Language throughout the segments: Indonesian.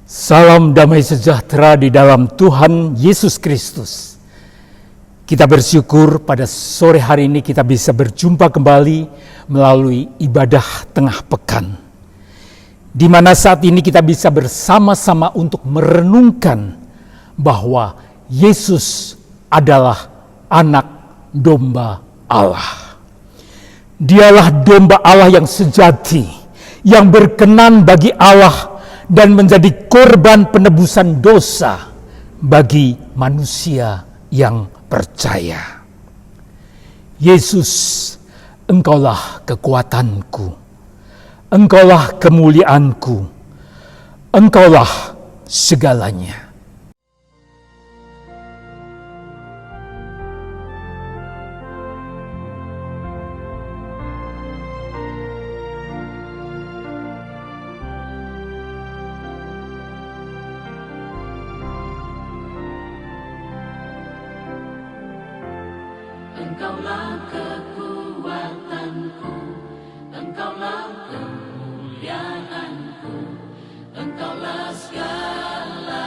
Salam damai sejahtera di dalam Tuhan Yesus Kristus. Kita bersyukur pada sore hari ini kita bisa berjumpa kembali melalui ibadah tengah pekan. Di mana saat ini kita bisa bersama-sama untuk merenungkan bahwa Yesus adalah anak domba Allah. Dialah domba Allah yang sejati, yang berkenan bagi Allah dan menjadi korban penebusan dosa bagi manusia yang percaya. Yesus, Engkaulah kekuatanku, Engkaulah kemuliaanku, Engkaulah segalanya. Engkaulah kekuatanku, Engkaulah kemuliaanku, Engkaulah segalanya.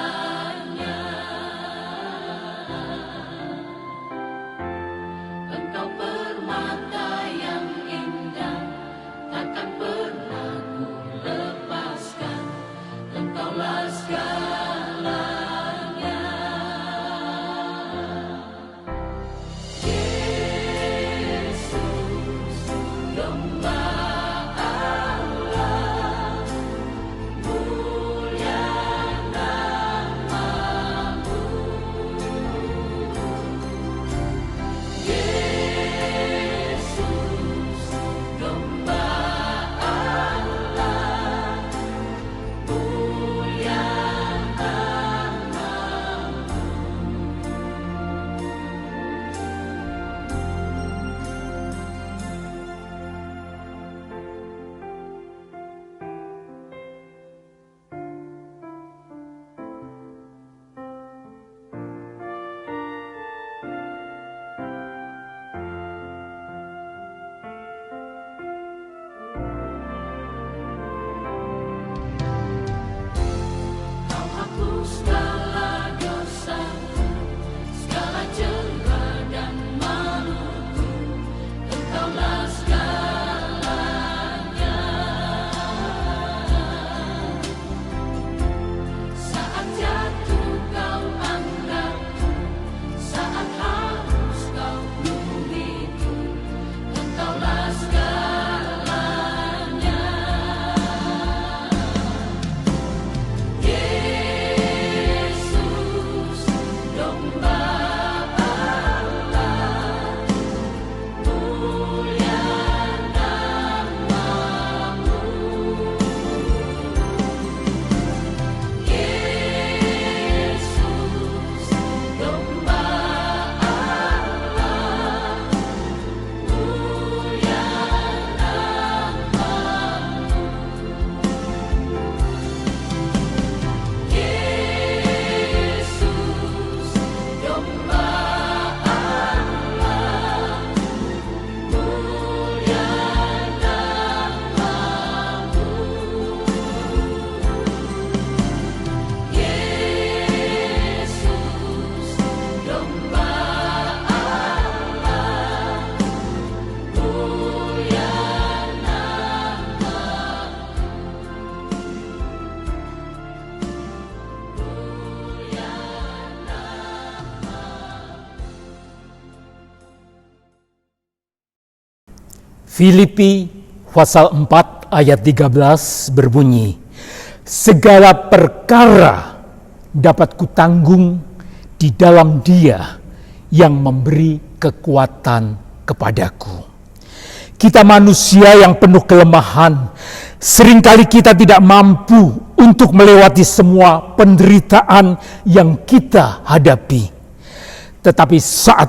Engkau permata yang indah, takkan pernah ku lepaskan, Engkaulah segalanya. Filipi pasal 4 ayat 13 berbunyi, segala perkara dapat kutanggung di dalam Dia yang memberi kekuatan kepadaku. Kita manusia yang penuh kelemahan, seringkali kita tidak mampu untuk melewati semua penderitaan yang kita hadapi. Tetapi saat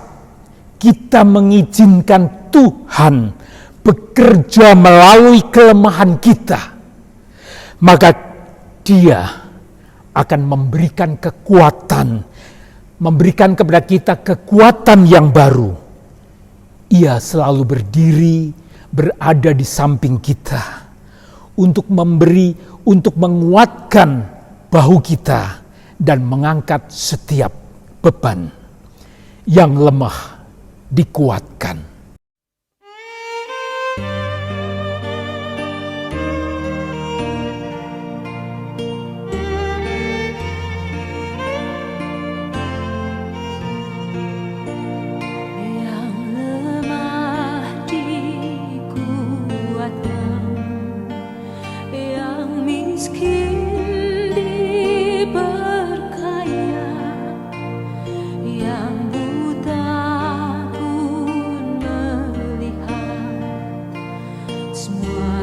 kita mengizinkan Tuhan bekerja melalui kelemahan kita, maka Dia akan memberikan kekuatan, memberikan kepada kita kekuatan yang baru. Ia selalu berdiri, berada di samping kita untuk memberi, untuk menguatkan bahu kita dan mengangkat setiap beban. Yang lemah dikuatkan.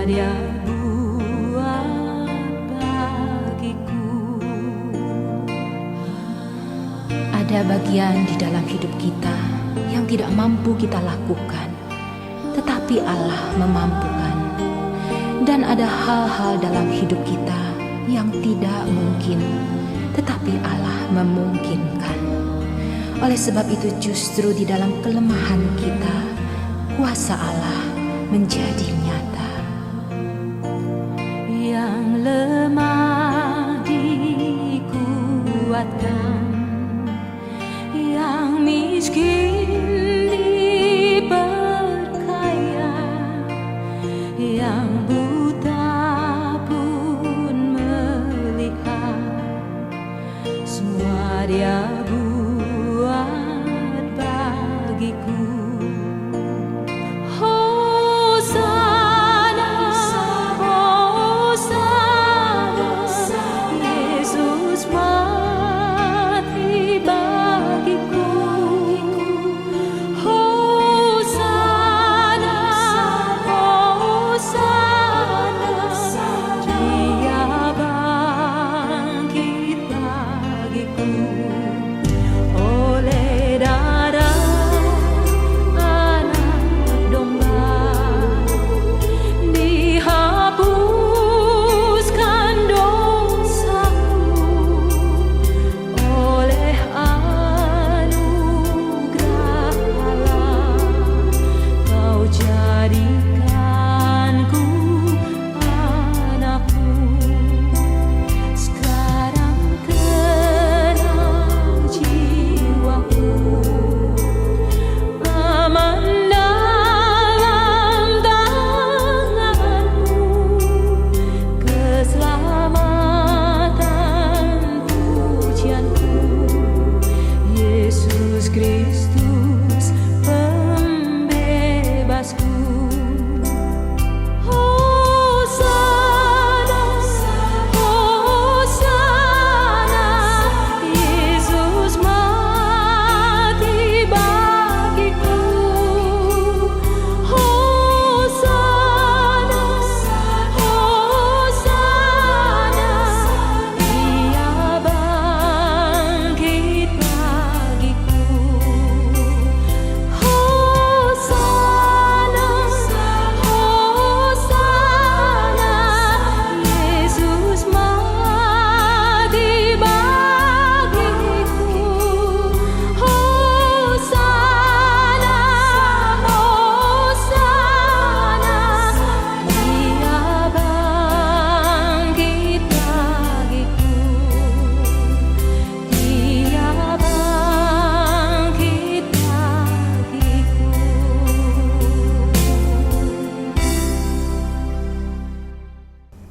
Dia buat bagiku. Ada bagian di dalam hidup kita yang tidak mampu kita lakukan, tetapi Allah memampukan. Dan ada hal-hal dalam hidup kita yang tidak mungkin, tetapi Allah memungkinkan. Oleh sebab itu justru di dalam kelemahan kita, kuasa Allah menjadi nyata. Yang lemah dikuatkan, yang miskin diperkaya, yang buta pun melihat. Semua Dia buat bagiku.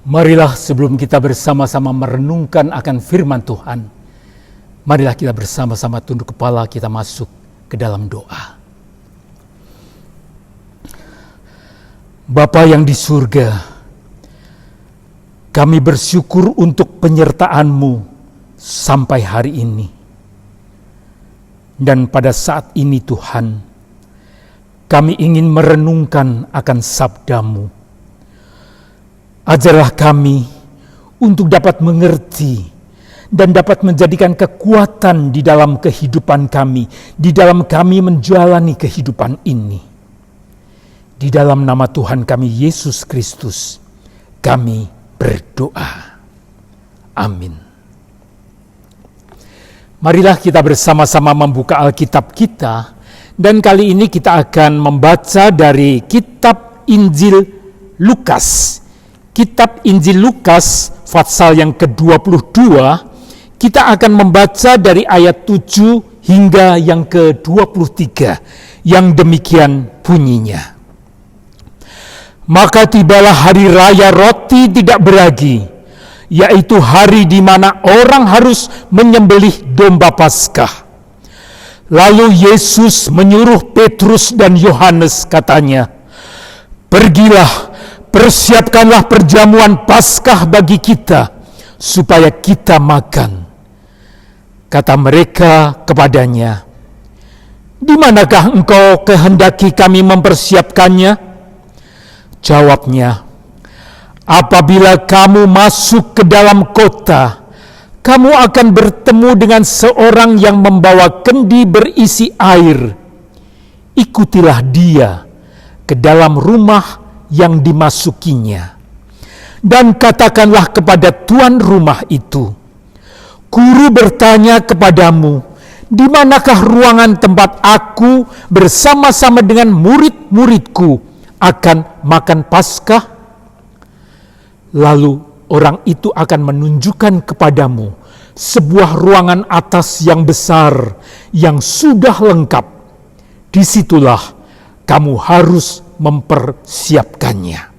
Marilah sebelum kita bersama-sama merenungkan akan firman Tuhan, marilah kita bersama-sama tunduk kepala, kita masuk ke dalam doa. Bapa yang di surga, kami bersyukur untuk penyertaan-Mu sampai hari ini. Dan pada saat ini Tuhan, kami ingin merenungkan akan sabda-Mu. Ajarlah kami untuk dapat mengerti dan dapat menjadikan kekuatan di dalam kehidupan kami, di dalam kami menjalani kehidupan ini. Di dalam nama Tuhan kami Yesus Kristus, kami berdoa. Amin. Marilah kita bersama-sama membuka Alkitab kita, dan kali ini kita akan membaca dari kitab Injil Lukas. Kitab Injil Lukas pasal yang ke-22, kita akan membaca dari ayat 7 hingga yang ke-23, yang demikian bunyinya. Maka tibalah hari raya roti tidak beragi, yaitu hari di mana orang harus menyembelih domba Paskah. Lalu Yesus menyuruh Petrus dan Yohanes, katanya, "Pergilah, persiapkanlah perjamuan Paskah bagi kita, supaya kita makan." Kata mereka kepadanya, "Di manakah engkau kehendaki kami mempersiapkannya?" Jawabnya, "Apabila kamu masuk ke dalam kota, kamu akan bertemu dengan seorang yang membawa kendi berisi air. Ikutilah dia ke dalam rumah yang dimasukinya. Dan katakanlah kepada tuan rumah itu, 'Guru bertanya kepadamu, di manakah ruangan tempat aku bersama-sama dengan murid-muridku akan makan Paskah?' Lalu orang itu akan menunjukkan kepadamu sebuah ruangan atas yang besar yang sudah lengkap. Disitulah kamu harus mempersiapkannya."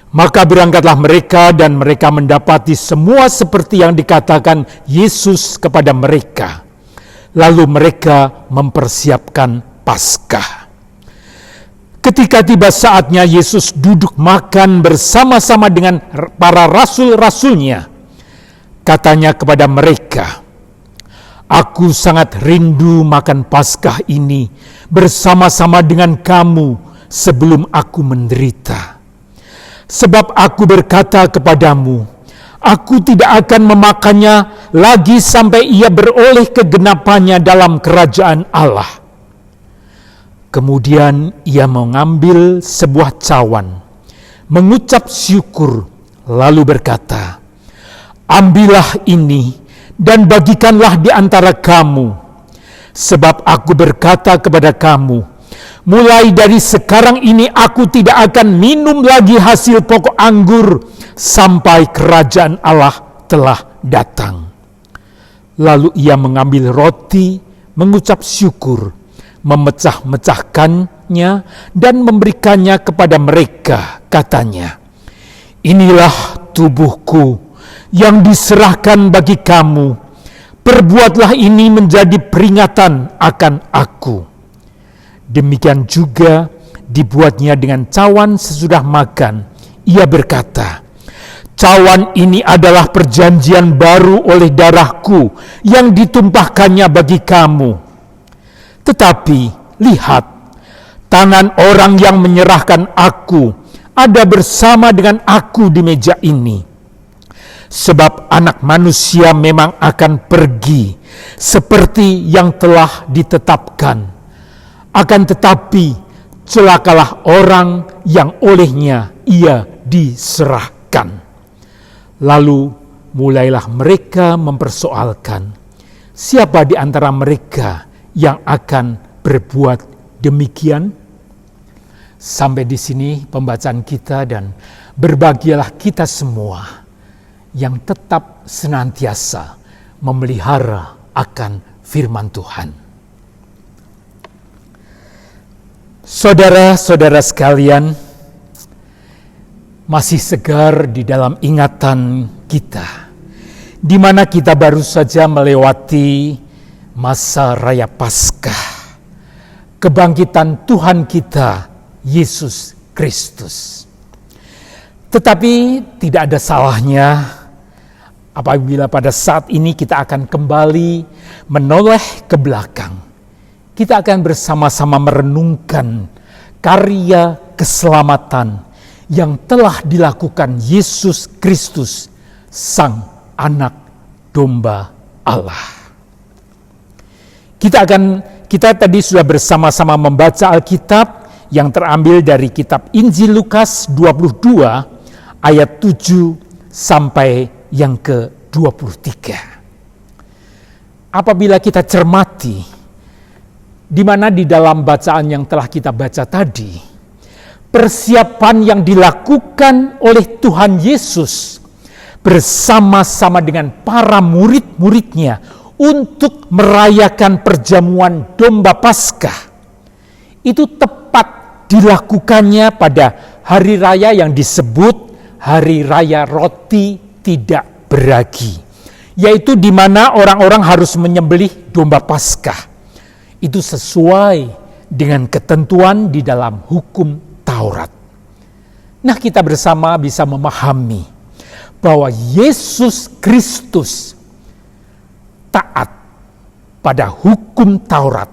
Maka berangkatlah mereka, dan mereka mendapati semua seperti yang dikatakan Yesus kepada mereka. Lalu mereka mempersiapkan Paskah. Ketika tiba saatnya Yesus duduk makan bersama-sama dengan para rasul-rasulnya, katanya kepada mereka, "Aku sangat rindu makan Paskah ini bersama-sama dengan kamu sebelum aku menderita. Sebab aku berkata kepadamu, aku tidak akan memakannya lagi sampai ia beroleh kegenapannya dalam kerajaan Allah." Kemudian ia mengambil sebuah cawan, mengucap syukur, lalu berkata, "Ambillah ini dan bagikanlah di antara kamu. Sebab aku berkata kepada kamu, mulai dari sekarang ini aku tidak akan minum lagi hasil pokok anggur sampai kerajaan Allah telah datang." Lalu ia mengambil roti, mengucap syukur, memecah-mecahkannya dan memberikannya kepada mereka, katanya, "Inilah tubuhku yang diserahkan bagi kamu. Perbuatlah ini menjadi peringatan akan aku." Demikian juga dibuatnya dengan cawan sesudah makan. Ia berkata, "Cawan ini adalah perjanjian baru oleh darahku yang ditumpahkannya bagi kamu. Tetapi lihat, tangan orang yang menyerahkan aku ada bersama dengan aku di meja ini. Sebab Anak Manusia memang akan pergi seperti yang telah ditetapkan. Akan tetapi celakalah orang yang olehnya ia diserahkan." Lalu mulailah mereka mempersoalkan, siapa di antara mereka yang akan berbuat demikian. Sampai di sini pembacaan kita, dan berbahagialah kita semua yang tetap senantiasa memelihara akan firman Tuhan. Saudara-saudara sekalian, masih segar di dalam ingatan kita, di mana kita baru saja melewati masa raya Paskah, kebangkitan Tuhan kita Yesus Kristus. Tetapi tidak ada salahnya apabila pada saat ini kita akan kembali menoleh ke belakang. Kita akan bersama-sama merenungkan karya keselamatan yang telah dilakukan Yesus Kristus, Sang Anak Domba Allah. Kita tadi sudah bersama-sama membaca Alkitab yang terambil dari kitab Injil Lukas 22 ayat 7 sampai yang ke-23. Apabila kita cermati, di mana di dalam bacaan yang telah kita baca tadi, persiapan yang dilakukan oleh Tuhan Yesus bersama-sama dengan para murid-muridnya untuk merayakan perjamuan domba Paskah. Itu tepat dilakukannya pada hari raya yang disebut Hari Raya Roti Tidak Beragi, yaitu di mana orang-orang harus menyembelih domba Paskah. Itu sesuai dengan ketentuan di dalam hukum Taurat. Nah, kita bersama bisa memahami bahwa Yesus Kristus taat pada hukum Taurat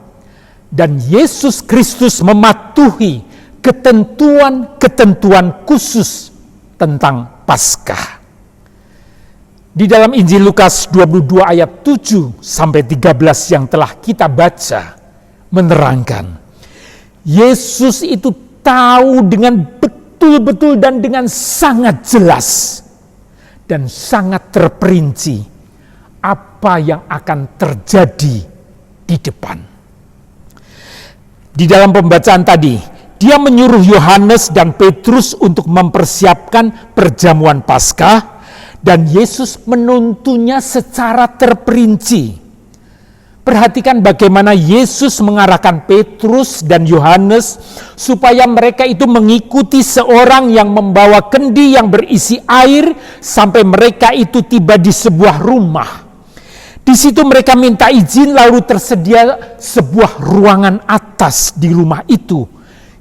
dan Yesus Kristus mematuhi ketentuan-ketentuan khusus tentang Paskah. Di dalam Injil Lukas 22 ayat 7 sampai 13 yang telah kita baca menerangkan, Yesus itu tahu dengan betul-betul dan dengan sangat jelas dan sangat terperinci apa yang akan terjadi di depan. Di dalam pembacaan tadi, dia menyuruh Yohanes dan Petrus untuk mempersiapkan perjamuan Paskah, dan Yesus menuntunnya secara terperinci. Perhatikan bagaimana Yesus mengarahkan Petrus dan Yohanes supaya mereka itu mengikuti seorang yang membawa kendi yang berisi air sampai mereka itu tiba di sebuah rumah. Di situ mereka minta izin, lalu tersedia sebuah ruangan atas di rumah itu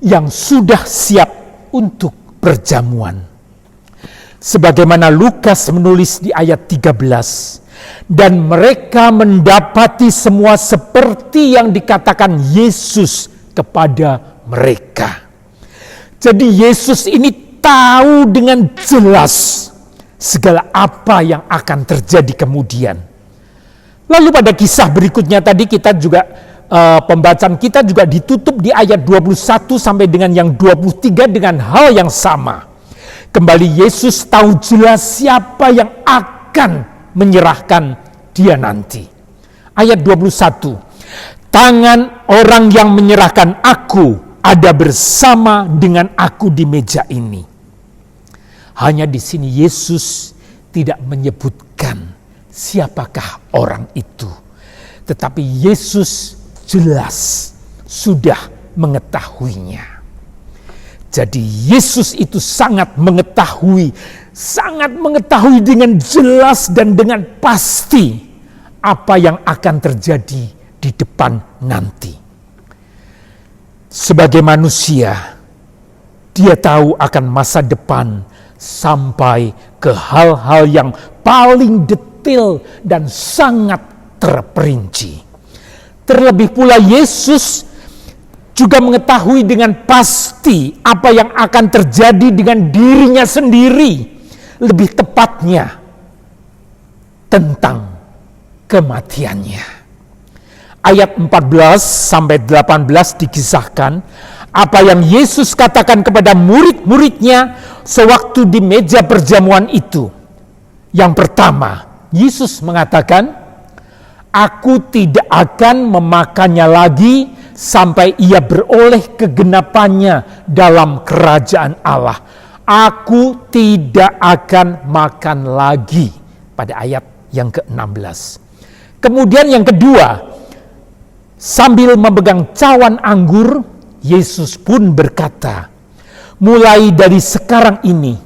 yang sudah siap untuk perjamuan. Sebagaimana Lukas menulis di ayat 13, dan mereka mendapati semua seperti yang dikatakan Yesus kepada mereka. Jadi Yesus ini tahu dengan jelas segala apa yang akan terjadi kemudian. Lalu pada kisah berikutnya tadi kita juga pembacaan kita juga ditutup di ayat 21 sampai dengan yang 23 dengan hal yang sama. Kembali Yesus tahu jelas siapa yang akan menyerahkan dia nanti. Ayat 21. Tangan orang yang menyerahkan aku ada bersama dengan aku di meja ini. Hanya di sini Yesus tidak menyebutkan siapakah orang itu. Tetapi Yesus jelas sudah mengetahuinya. Jadi Yesus itu sangat mengetahui dengan jelas dan dengan pasti apa yang akan terjadi di depan nanti. Sebagai manusia, dia tahu akan masa depan sampai ke hal-hal yang paling detail dan sangat terperinci. Terlebih pula Yesus juga mengetahui dengan pasti apa yang akan terjadi dengan dirinya sendiri. Lebih tepatnya tentang kematiannya. Ayat 14 sampai 18 dikisahkan apa yang Yesus katakan kepada murid-muridnya sewaktu di meja perjamuan itu. Yang pertama, Yesus mengatakan, "Aku tidak akan memakannya lagi sampai ia beroleh kegenapannya dalam kerajaan Allah. Aku tidak akan makan lagi." Pada ayat yang ke-16. Kemudian yang kedua, sambil memegang cawan anggur, Yesus pun berkata, "Mulai dari sekarang ini,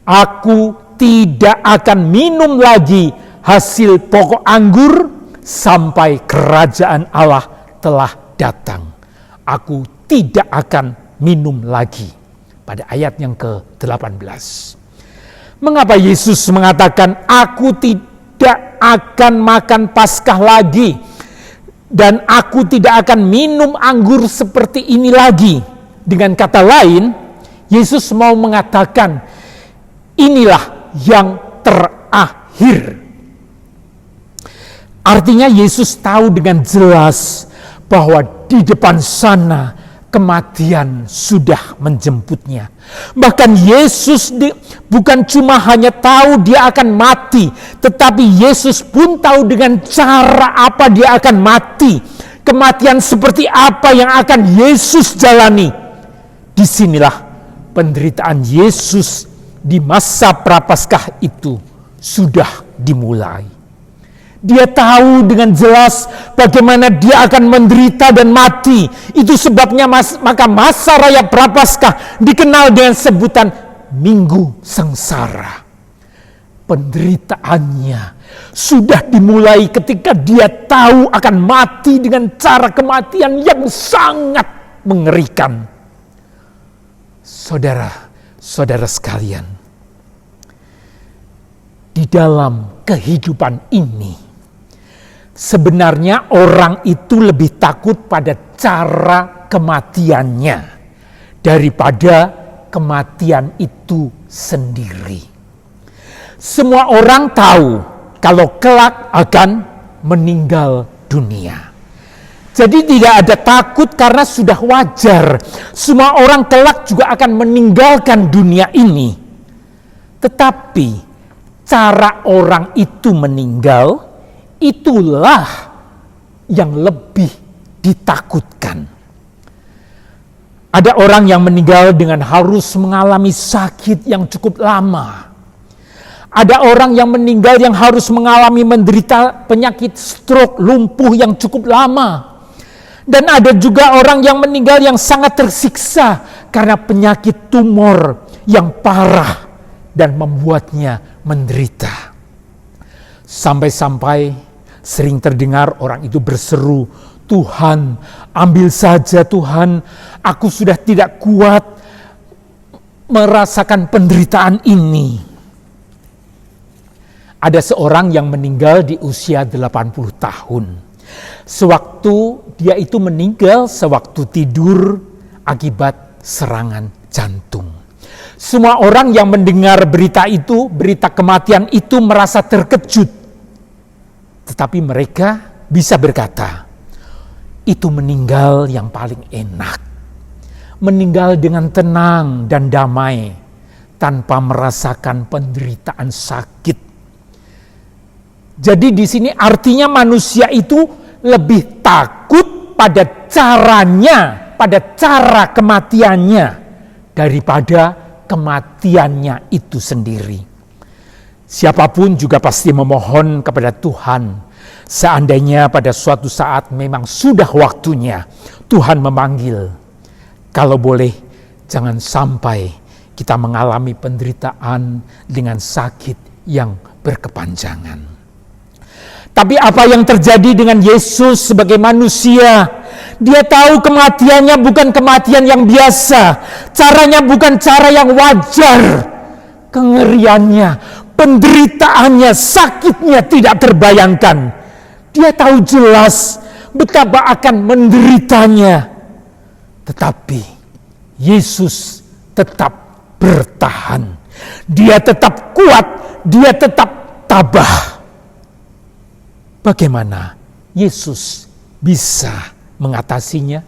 aku tidak akan minum lagi hasil pokok anggur sampai kerajaan Allah telah datang. Aku tidak akan minum lagi." Pada ayat yang ke-18. Mengapa Yesus mengatakan, "Aku tidak akan makan Paskah lagi dan aku tidak akan minum anggur seperti ini lagi"? Dengan kata lain, Yesus mau mengatakan, inilah yang terakhir. Artinya Yesus tahu dengan jelas bahwa di depan sana kematian sudah menjemputnya. Bahkan Yesus bukan cuma hanya tahu dia akan mati, tetapi Yesus pun tahu dengan cara apa dia akan mati. Kematian seperti apa yang akan Yesus jalani. Disinilah penderitaan Yesus di masa prapaskah itu sudah dimulai. Dia tahu dengan jelas bagaimana dia akan menderita dan mati. Itu sebabnya maka masa raya Prapaskah dikenal dengan sebutan Minggu Sengsara. Penderitaannya sudah dimulai ketika dia tahu akan mati dengan cara kematian yang sangat mengerikan. Saudara-saudara sekalian, di dalam kehidupan ini, sebenarnya orang itu lebih takut pada cara kematiannya daripada kematian itu sendiri. Semua orang tahu kalau kelak akan meninggal dunia. Jadi tidak ada takut karena sudah wajar. Semua orang kelak juga akan meninggalkan dunia ini. Tetapi cara orang itu meninggal, itulah yang lebih ditakutkan. Ada orang yang meninggal dengan harus mengalami sakit yang cukup lama. Ada orang yang meninggal yang harus mengalami menderita penyakit stroke, lumpuh yang cukup lama. Dan ada juga orang yang meninggal yang sangat tersiksa karena penyakit tumor yang parah dan membuatnya menderita. Sampai-sampai sering terdengar orang itu berseru, "Tuhan, ambil saja Tuhan, aku sudah tidak kuat merasakan penderitaan ini." Ada seorang yang meninggal di usia 80 tahun. Sewaktu dia itu meninggal sewaktu tidur akibat serangan jantung. Semua orang yang mendengar berita itu, berita kematian itu merasa terkejut. Tetapi mereka bisa berkata, itu meninggal yang paling enak. Meninggal dengan tenang dan damai tanpa merasakan penderitaan sakit. Jadi di sini artinya manusia itu lebih takut pada caranya, pada cara kematiannya daripada kematiannya itu sendiri. Siapapun juga pasti memohon kepada Tuhan. Seandainya pada suatu saat memang sudah waktunya Tuhan memanggil. Kalau boleh jangan sampai kita mengalami penderitaan dengan sakit yang berkepanjangan. Tapi apa yang terjadi dengan Yesus sebagai manusia? Dia tahu kematiannya bukan kematian yang biasa. Caranya bukan cara yang wajar. Kengeriannya, penderitaannya, sakitnya tidak terbayangkan. Dia tahu jelas betapa akan menderitanya. Tetapi Yesus tetap bertahan. Dia tetap kuat, dia tetap tabah. Bagaimana Yesus bisa mengatasinya?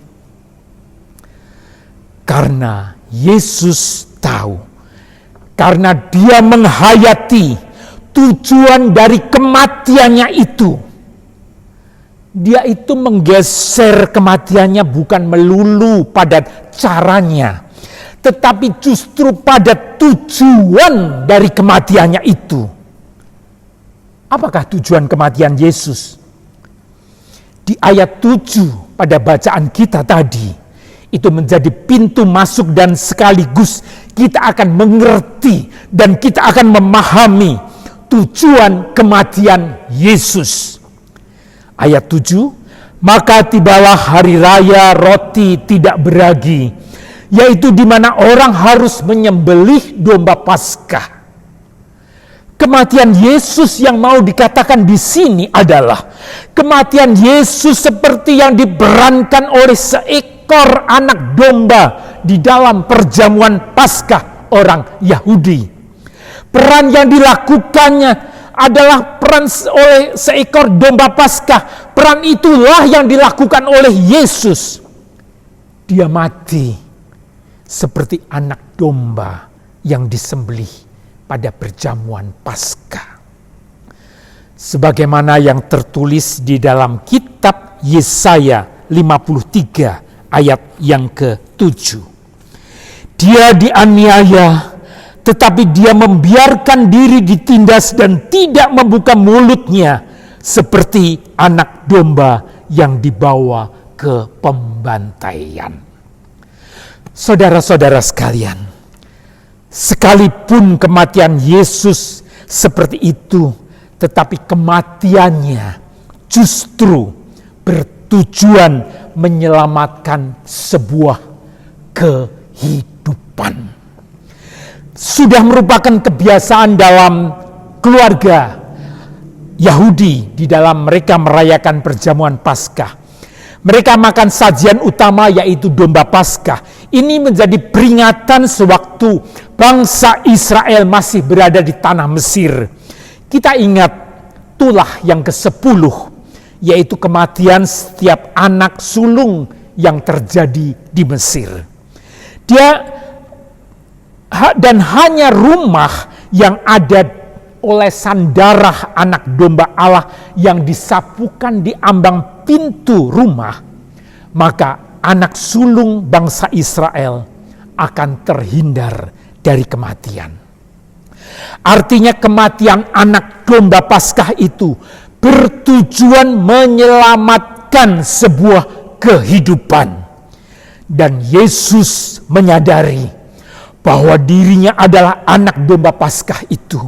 Karena Yesus tahu, karena dia menghayati tujuan dari kematiannya itu. Dia itu menggeser kematiannya bukan melulu pada caranya, tetapi justru pada tujuan dari kematiannya itu. Apakah tujuan kematian Yesus? Di ayat 7 pada bacaan kita tadi, itu menjadi pintu masuk dan sekaligus kita akan mengerti dan kita akan memahami tujuan kematian Yesus. Ayat 7, maka tibalah hari raya roti tidak beragi, yaitu di mana orang harus menyembelih domba Paskah. Kematian Yesus yang mau dikatakan di sini adalah kematian Yesus seperti yang diperankan oleh seekor anak domba di dalam perjamuan Paskah orang Yahudi. Peran yang dilakukannya adalah peran oleh seekor domba Paskah. Peran itulah yang dilakukan oleh Yesus. Dia mati seperti anak domba yang disembelih pada perjamuan Paskah. Sebagaimana yang tertulis di dalam kitab Yesaya 53 ayat yang ke-7. Dia dianiaya tetapi dia membiarkan diri ditindas dan tidak membuka mulutnya seperti anak domba yang dibawa ke pembantaian. Saudara-saudara sekalian, sekalipun kematian Yesus seperti itu, tetapi kematiannya justru bertujuan menyelamatkan sebuah kehidupan. Sudah merupakan kebiasaan dalam keluarga Yahudi di dalam mereka merayakan perjamuan Paskah. Mereka makan sajian utama yaitu domba Paskah. Ini menjadi peringatan sewaktu bangsa Israel masih berada di tanah Mesir. Kita ingat tulah yang ke-10, yaitu kematian setiap anak sulung yang terjadi di Mesir. Dan hanya rumah yang ada olesan darah anak domba Allah yang disapukan di ambang pintu rumah, maka anak sulung bangsa Israel akan terhindar dari kematian. Artinya kematian anak domba Paskah itu bertujuan menyelamatkan sebuah kehidupan. Dan Yesus menyadari bahwa dirinya adalah anak domba Paskah itu,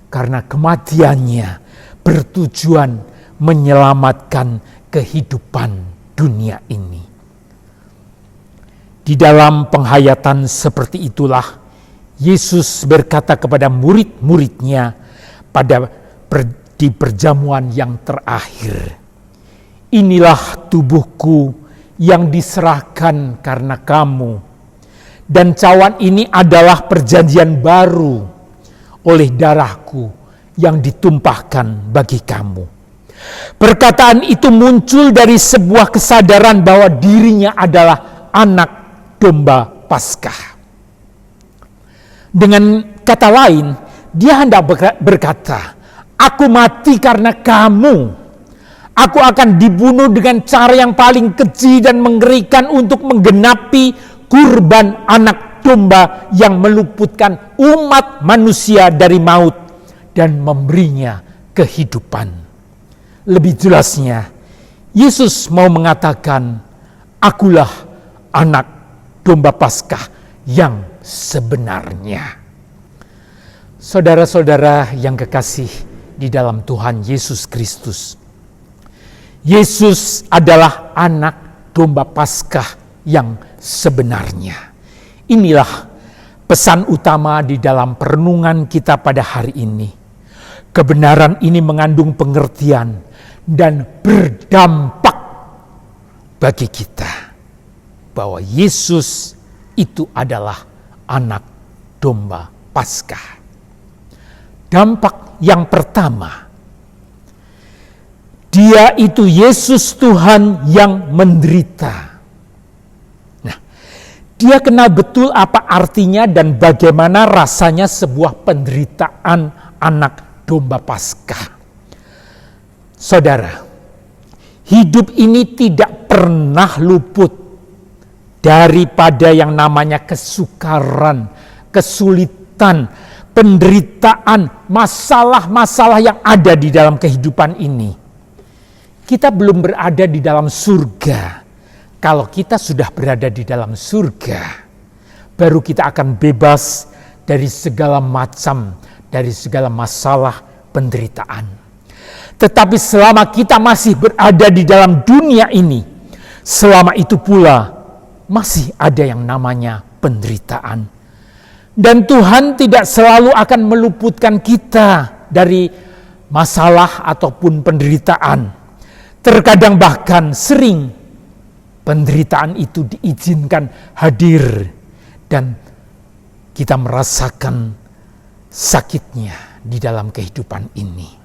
karena kematiannya bertujuan menyelamatkan kehidupan dunia ini. Di dalam penghayatan seperti itulah Yesus berkata kepada murid-muridnya di perjamuan yang terakhir, "Inilah tubuhku yang diserahkan karena kamu, dan cawan ini adalah perjanjian baru oleh darahku yang ditumpahkan bagi kamu." Perkataan itu muncul dari sebuah kesadaran bahwa dirinya adalah anak domba Paskah. Dengan kata lain, dia hendak berkata, "Aku mati karena kamu. Aku akan dibunuh dengan cara yang paling keji dan mengerikan untuk menggenapi kurban anak domba yang meluputkan umat manusia dari maut dan memberinya kehidupan." Lebih jelasnya, Yesus mau mengatakan, "Akulah anak domba Paskah yang sebenarnya." Saudara-saudara yang kekasih di dalam Tuhan Yesus Kristus, Yesus adalah anak domba Paskah yang sebenarnya. Inilah pesan utama di dalam perenungan kita pada hari ini. Kebenaran ini mengandung pengertian dan berdampak bagi kita bahwa Yesus itu adalah anak domba Paskah. Dampak yang pertama, dia itu Yesus Tuhan yang menderita. Nah, dia kenal betul apa artinya dan bagaimana rasanya sebuah penderitaan anak domba Paskah. Saudara, hidup ini tidak pernah luput daripada yang namanya kesukaran, kesulitan, penderitaan, masalah-masalah yang ada di dalam kehidupan ini. Kita belum berada di dalam surga. Kalau kita sudah berada di dalam surga, baru kita akan bebas dari segala macam, dari segala masalah penderitaan. Tetapi selama kita masih berada di dalam dunia ini, selama itu pula masih ada yang namanya penderitaan. Dan Tuhan tidak selalu akan meluputkan kita dari masalah ataupun penderitaan. Terkadang bahkan sering penderitaan itu diizinkan hadir dan kita merasakan sakitnya di dalam kehidupan ini.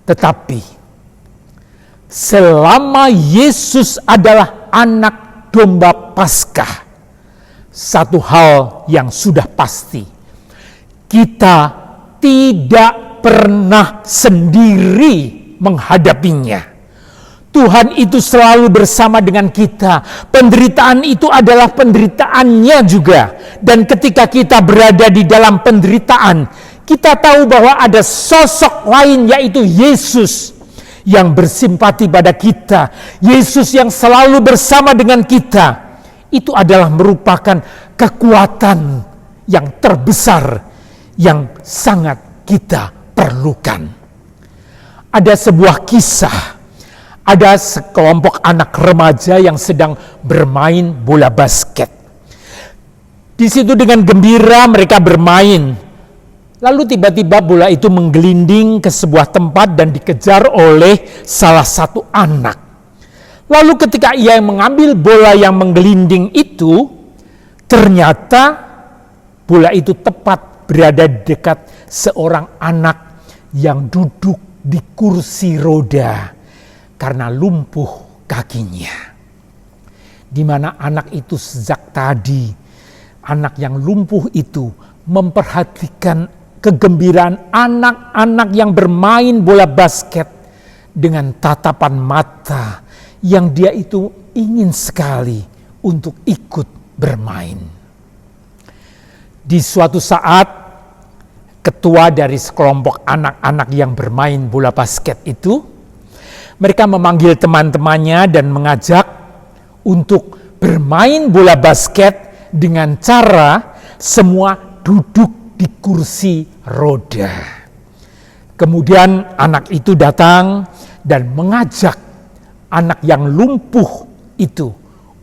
Tetapi selama Yesus adalah anak domba Paskah, satu hal yang sudah pasti, kita tidak pernah sendiri menghadapinya. Tuhan itu selalu bersama dengan kita. Penderitaan itu adalah penderitaannya juga. Dan ketika kita berada di dalam penderitaan, kita tahu bahwa ada sosok lain, yaitu Yesus yang bersimpati pada kita. Yesus yang selalu bersama dengan kita. Itu adalah merupakan kekuatan yang terbesar yang sangat kita perlukan. Ada sebuah kisah. Ada sekelompok anak remaja yang sedang bermain bola basket. Di situ dengan gembira mereka bermain. Lalu tiba-tiba bola itu menggelinding ke sebuah tempat dan dikejar oleh salah satu anak. Lalu ketika ia mengambil bola yang menggelinding itu, ternyata bola itu tepat berada di dekat seorang anak yang duduk di kursi roda karena lumpuh kakinya. Di mana anak itu sejak tadi, anak yang lumpuh itu memperhatikan kegembiraan anak-anak yang bermain bola basket dengan tatapan mata yang dia itu ingin sekali untuk ikut bermain. Di suatu saat, ketua dari sekelompok anak-anak yang bermain bola basket itu, mereka memanggil teman-temannya dan mengajak untuk bermain bola basket dengan cara semua duduk di kursi roda. Kemudian anak itu datang dan mengajak anak yang lumpuh itu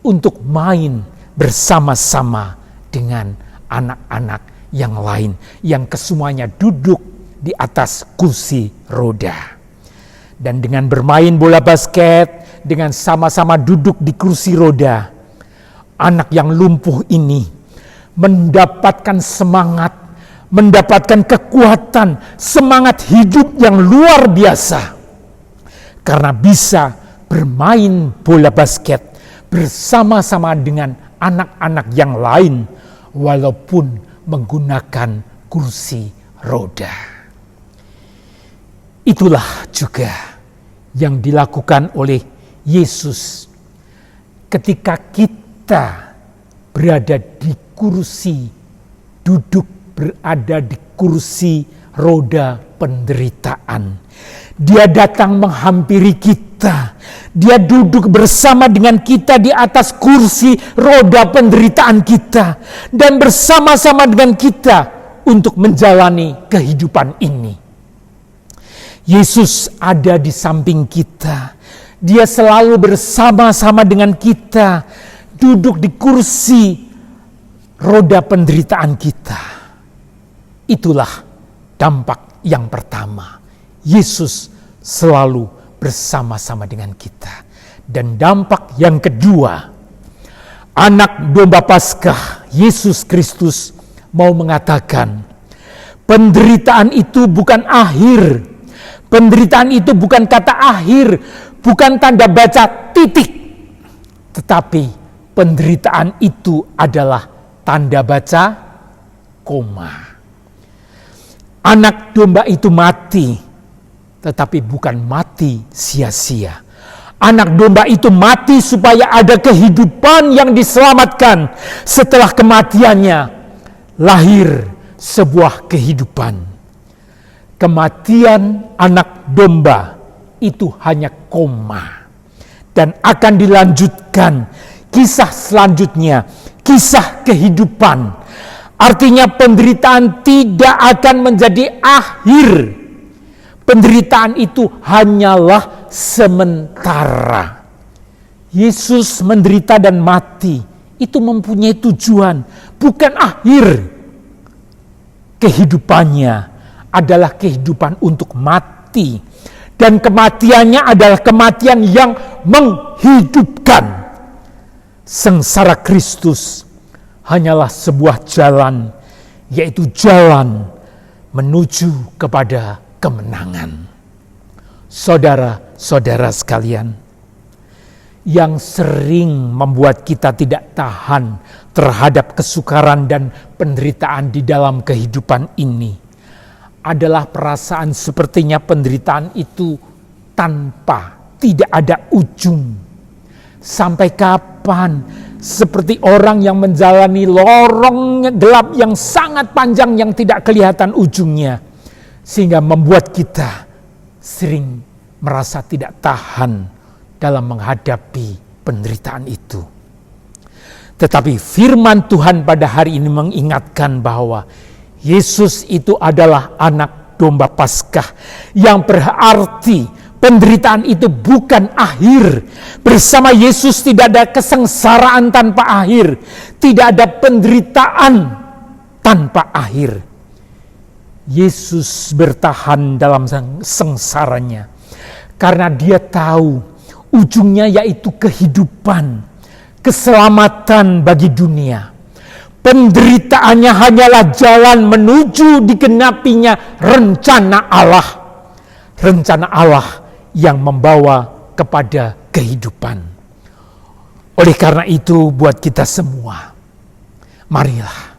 untuk main bersama-sama dengan anak-anak yang lain yang kesemuanya duduk di atas kursi roda. Dan dengan bermain bola basket, dengan sama-sama duduk di kursi roda, anak yang lumpuh ini mendapatkan semangat, mendapatkan kekuatan, semangat hidup yang luar biasa. Karena bisa bermain bola basket bersama-sama dengan anak-anak yang lain, walaupun menggunakan kursi roda. Itulah juga yang dilakukan oleh Yesus ketika kita berada di kursi duduk, berada di kursi roda penderitaan. Dia datang menghampiri kita. Dia duduk bersama dengan kita di atas kursi roda penderitaan kita. Dan bersama-sama dengan kita untuk menjalani kehidupan ini. Yesus ada di samping kita. Dia selalu bersama-sama dengan kita. Duduk di kursi roda penderitaan kita. Itulah dampak yang pertama. Yesus selalu bersama-sama dengan kita. Dan dampak yang kedua, anak domba Paskah Yesus Kristus mau mengatakan, penderitaan itu bukan akhir. Penderitaan itu bukan kata akhir, bukan tanda baca titik. Tetapi penderitaan itu adalah tanda baca koma. Anak domba itu mati, tetapi bukan mati sia-sia. Anak domba itu mati supaya ada kehidupan yang diselamatkan. Setelah kematiannya, lahir sebuah kehidupan. Kematian anak domba itu hanya koma. Dan akan dilanjutkan kisah selanjutnya, kisah kehidupan. Artinya penderitaan tidak akan menjadi akhir. Penderitaan itu hanyalah sementara. Yesus menderita dan mati itu mempunyai tujuan, bukan akhir. Kehidupannya adalah kehidupan untuk mati. Dan kematiannya adalah kematian yang menghidupkan. Sengsara Kristus hanyalah sebuah jalan, yaitu jalan menuju kepada kemenangan. Saudara-saudara sekalian, yang sering membuat kita tidak tahan terhadap kesukaran dan penderitaan di dalam kehidupan ini adalah perasaan sepertinya penderitaan itu tanpa tidak ada ujung. Sampai kapan? Seperti orang yang menjalani lorong gelap yang sangat panjang yang tidak kelihatan ujungnya. Sehingga membuat kita sering merasa tidak tahan dalam menghadapi penderitaan itu. Tetapi firman Tuhan pada hari ini mengingatkan bahwa Yesus itu adalah anak domba Paskah, yang berarti penderitaan itu bukan akhir. Bersama Yesus tidak ada kesengsaraan tanpa akhir, tidak ada penderitaan tanpa akhir. Yesus bertahan dalam sengsaranya karena dia tahu ujungnya yaitu kehidupan, keselamatan bagi dunia. Penderitaannya hanyalah jalan menuju digenapinya rencana Allah. Rencana Allah yang membawa kepada kehidupan. Oleh karena itu buat kita semua, marilah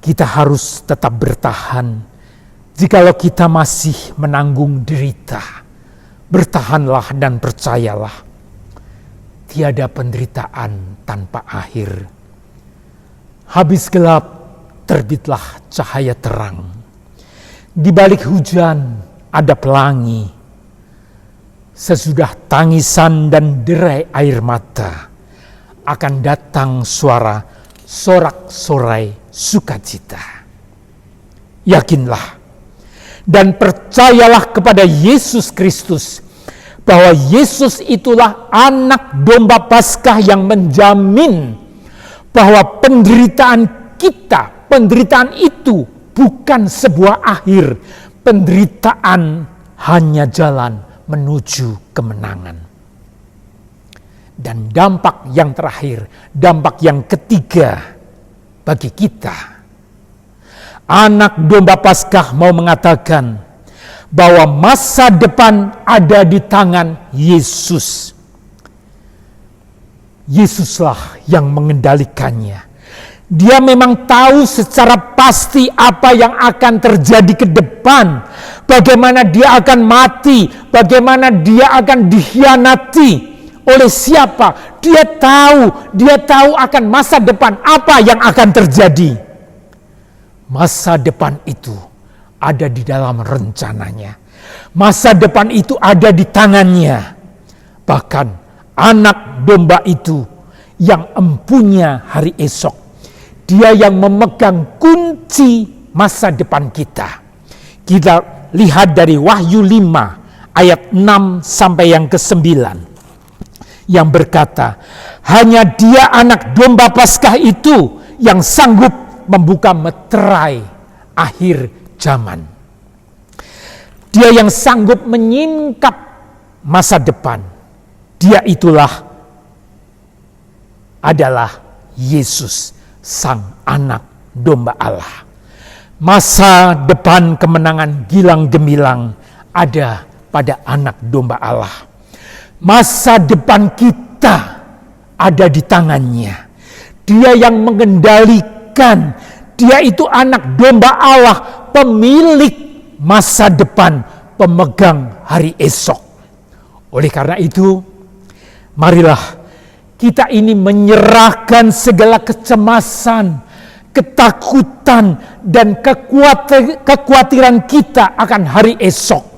kita harus tetap bertahan. Jikalau kita masih menanggung derita, bertahanlah dan percayalah, tiada penderitaan tanpa akhir. Habis gelap, terbitlah cahaya terang. Di balik hujan ada pelangi. Sesudah tangisan dan derai air mata, akan datang suara sorak-sorai sukacita. Yakinlah dan percayalah kepada Yesus Kristus, bahwa Yesus itulah anak domba Paskah yang menjamin bahwa penderitaan kita, penderitaan itu bukan sebuah akhir. Penderitaan hanya jalan menuju kemenangan. Dan dampak yang terakhir, dampak yang ketiga bagi kita, anak domba Paskah mau mengatakan bahwa masa depan ada di tangan Yesus. Yesuslah yang mengendalikannya. Dia memang tahu secara pasti apa yang akan terjadi ke depan. Bagaimana dia akan mati, bagaimana dia akan dikhianati oleh siapa. Dia tahu akan masa depan apa yang akan terjadi. Masa depan itu ada di dalam rencananya. Masa depan itu ada di tangannya. Bahkan anak domba itu yang empunya hari esok. Dia yang memegang kunci masa depan kita. Kita lihat dari Wahyu 5 ayat 6 sampai yang ke-9. Yang berkata, hanya dia anak domba Paskah itu yang sanggup membuka meterai akhir zaman. Dia yang sanggup menyingkap masa depan. Dia itulah adalah Yesus, sang anak domba Allah. Masa depan kemenangan gilang gemilang ada pada anak domba Allah. Masa depan kita ada di tangannya. Dia yang mengendalikan. Dia itu anak domba Allah, pemilik masa depan, pemegang hari esok. Oleh karena itu, marilah kita ini menyerahkan segala kecemasan, ketakutan, dan kekhawatiran kita akan hari esok,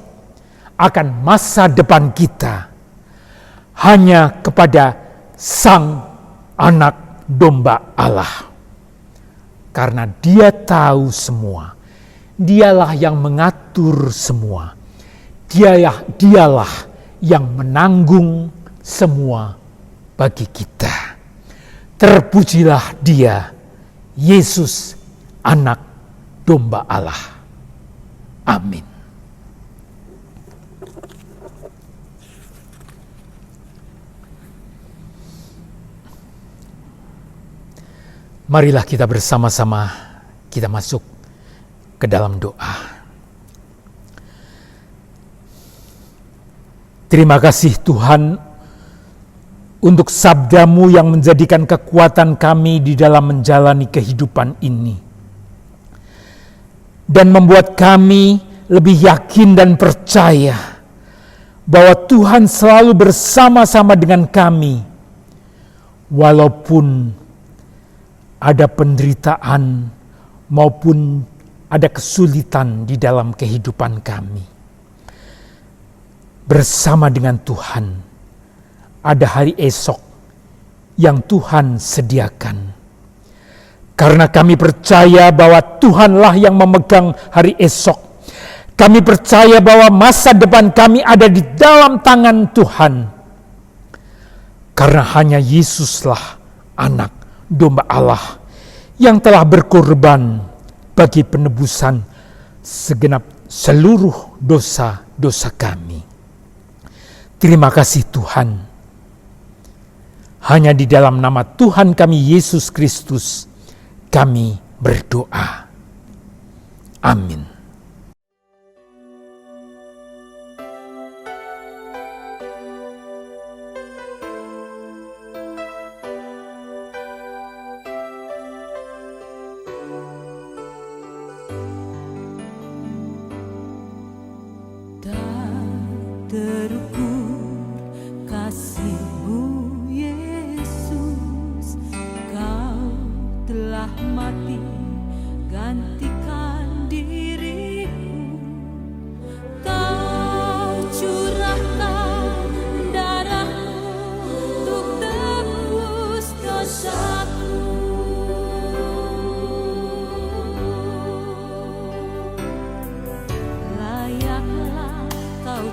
akan masa depan kita, hanya kepada sang anak domba Allah. Karena dia tahu semua, dialah yang mengatur semua, dialah yang menanggung semua bagi kita. Terpujilah dia, Yesus, anak domba Allah. Amin. Marilah kita bersama-sama kita masuk ke dalam doa. Terima kasih Tuhan untuk sabda-Mu yang menjadikan kekuatan kami di dalam menjalani kehidupan ini. Dan membuat kami lebih yakin dan percaya bahwa Tuhan selalu bersama-sama dengan kami, walaupun ada penderitaan maupun ada kesulitan di dalam kehidupan kami. Bersama dengan Tuhan, ada hari esok yang Tuhan sediakan. Karena kami percaya bahwa Tuhanlah yang memegang hari esok. Kami percaya bahwa masa depan kami ada di dalam tangan Tuhan. Karena hanya Yesuslah anak domba Allah yang telah berkorban bagi penebusan segenap seluruh dosa-dosa kami. Terima kasih Tuhan. Hanya di dalam nama Tuhan kami Yesus Kristus kami berdoa. Amin. Terukur kasih-Mu Yesus, Kau telah mati gantikan diriku. Kau curahkan darah-Mu untuk tebus dosaku. Layaklah Kau